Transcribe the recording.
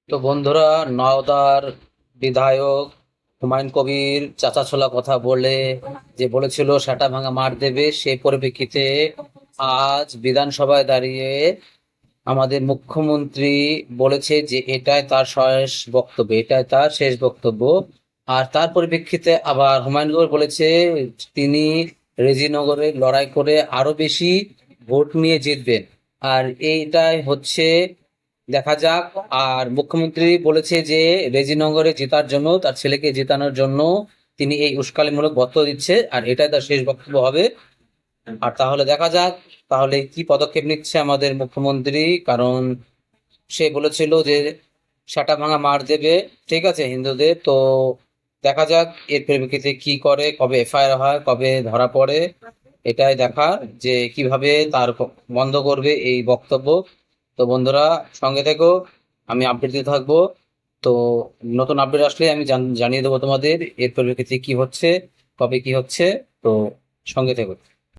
তো বন্ধুরা, নওদার বিধায়ক হুমায়ুন কবির চাচা ছোলা কথা বলে যে বলেছিল সেটা ভাঙা মার দেবে, সেই পরিপ্রেক্ষিতে আজ বিধানসভায় দাঁড়িয়ে আমাদের মুখ্যমন্ত্রী বলেছে যে এটাই তার শেষ বক্তব্য। আর তার পরিপ্রেক্ষিতে আবার হুমায়ুন কবির বলেছে তিনি রেজিনগরে লড়াই করে আরো বেশি ভোট নিয়ে জিতবেন। আর এইটাই হচ্ছে, দেখা যাক। আর মুখ্যমন্ত্রী বলেছে যে রেজিনগরে জেতার জন্য, তার ছেলেকে জেতানোর জন্য তিনি এই উস্কানিমূলক বক্তব্য দিচ্ছে, আর এটাই তার শেষ বক্তব্য হবে। আর তাহলে দেখা যাক তাহলে কি পদক্ষেপ নিচ্ছে আমাদের মুখ্যমন্ত্রী, কারণ সে বলেছিল যে সাটা ভাঙা মার দেবে, ঠিক আছে, হিন্দুদের। তো দেখা যাক এর পরিপ্রেক্ষিতে কি করে, কবে এফআইআর হয়, কবে ধরা পড়ে, এটাই দেখার যে কিভাবে বন্ধ করবে এই বক্তব্য। তো বন্ধুরা, সঙ্গে থেকো, আমি আপডেট দিতে থাকবো। তো নতুন আপডেট আসলে আমি জানিয়ে দেবো তোমাদের এর পরিপ্রেক্ষিতে কি হচ্ছে, কবে কি হচ্ছে। তো সঙ্গে থেকো।